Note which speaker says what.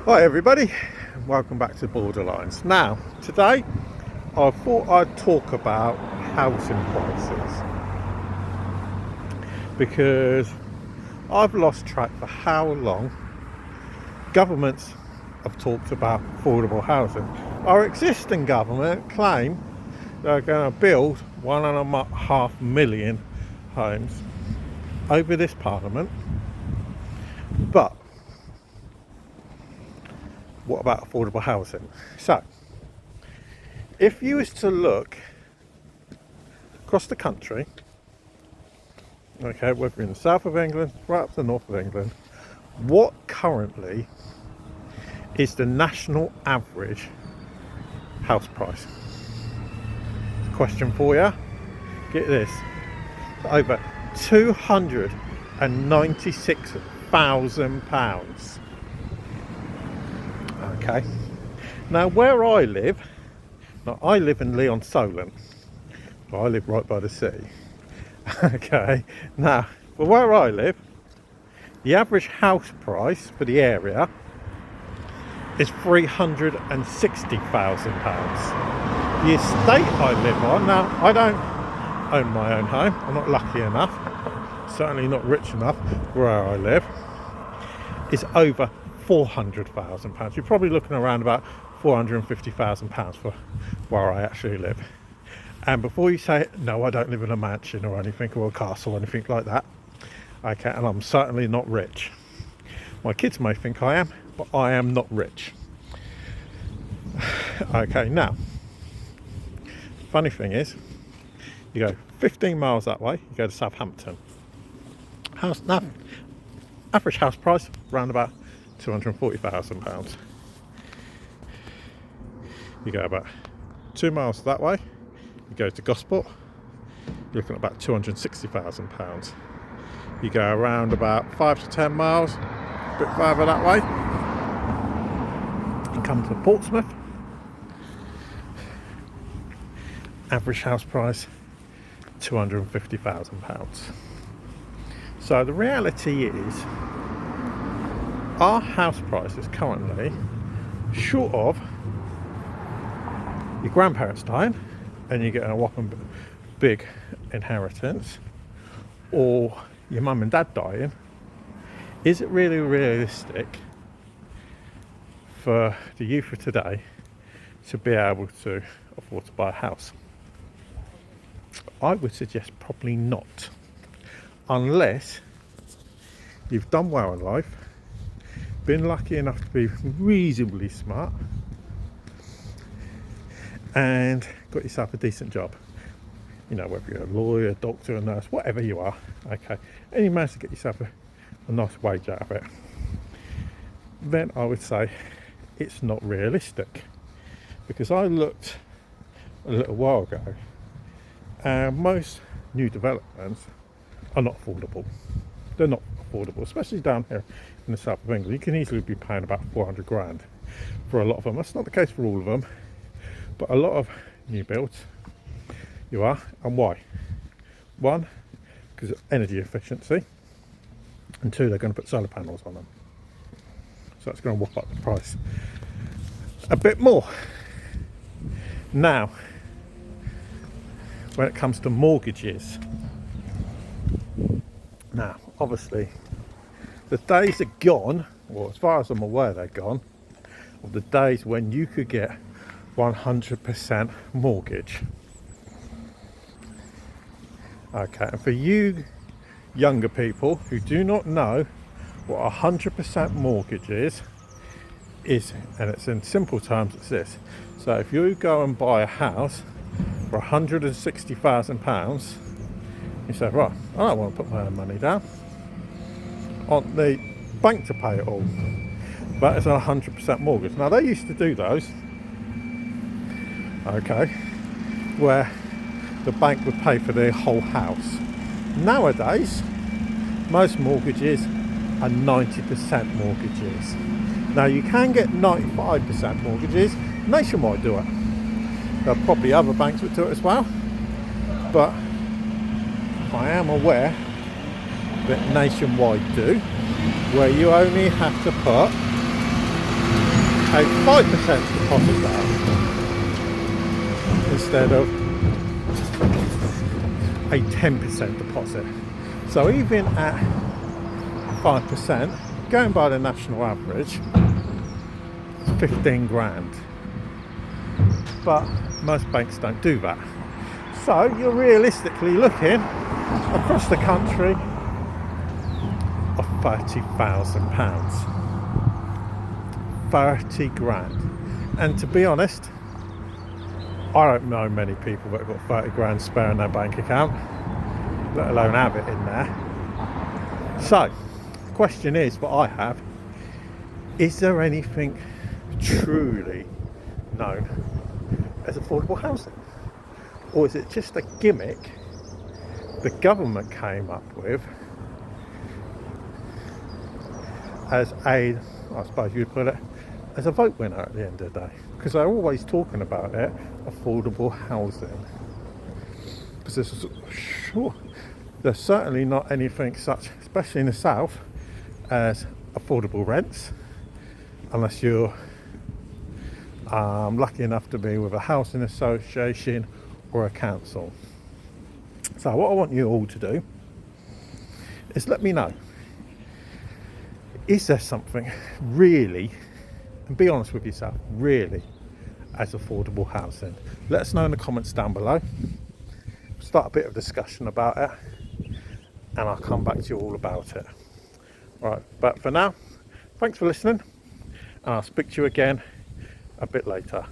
Speaker 1: Hi everybody, welcome back to Borderlines. Now, today I thought I'd talk about housing prices because I've lost track for how long governments have talked about affordable housing. Our existing government claim they're going to build 1.5 million homes over this parliament, but what about affordable housing? So, if you was to look across the country, okay, whether in the south of England, right up to the north of England, what currently is the national average house price? Question for you. Get this. Over £296,000. Okay. Now where I live in Leon Solent. I live right by the sea. Okay. Now, for where I live, the average house price for the area is £360,000. The estate I live on, now I don't own my own home. I'm not lucky enough, certainly not rich enough where I live, is over £400,000. You're probably looking around about £450,000 for where I actually live. And before you say, no, I don't live in a mansion or anything, or a castle or anything like that, okay, and I'm certainly not rich. My kids may think I am, but I am not rich. Okay, now, funny thing is, you go 15 miles that way, you go to Southampton. Average house price around about £240,000. You go about 2 miles that way, you go to Gosport, you're looking at about £260,000. You go around about 5 to 10 miles, a bit further that way, and come to Portsmouth. Average house price £250,000. So the reality is, our house prices currently, short of your grandparents dying and you get a whopping big inheritance, or your mum and dad dying, is it really realistic for the youth of today to be able to afford to buy a house? I would suggest probably not, unless you've done well in life, been lucky enough to be reasonably smart, and got yourself a decent job. You know, whether you're a lawyer, doctor, a nurse, whatever you are, okay, and you manage to get yourself a nice wage out of it, then I would say it's not realistic. Because I looked a little while ago, and most new developments are not affordable. They're not affordable, especially down here in the south of England. You can easily be paying about 400 grand for a lot of them. That's not the case for all of them, but a lot of new builds you are. And why? One, because of energy efficiency, and two, they're going to put solar panels on them, so that's going to whop up the price a bit more. Now, when it comes to mortgages, now obviously the days are gone, or as far as I'm aware they're gone, of the days when you could get 100% mortgage. Okay, and for you younger people who do not know what 100% mortgage is, and it's in simple terms, it's this. So if you go and buy a house for £160,000, you say, right, I don't want to put my own money down, I want the bank to pay it all, but it's a 100% mortgage. Now they used to do those, okay, where the bank would pay for their whole house. Nowadays, most mortgages are 90% mortgages. Now you can get 95% mortgages. Nationwide do it. There are probably other banks that do it as well, but I am aware that Nationwide do, where you only have to put a 5% deposit down instead of a 10% deposit. So even at 5%, going by the national average, it's 15 grand. But most banks don't do that. So you're realistically looking across the country of £30,000. 30 grand. And to be honest, I don't know many people that have got 30 grand spare in their bank account, let alone have it in there. So, the question is, what I have, is there anything truly known as affordable housing? Or is it just a gimmick the government came up with as a, I suppose you'd put it, as a vote winner at the end of the day? Because they're always talking about it, affordable housing. Because there's certainly not anything such, especially in the south, as affordable rents, unless you're lucky enough to be with a housing association or a council. So what I want you all to do is let me know, is there something really, and be honest with yourself, really as affordable housing? Let us know in the comments down below. Start a bit of discussion about it, and I'll come back to you all about it. Right, but for now, thanks for listening, and I'll speak to you again a bit later.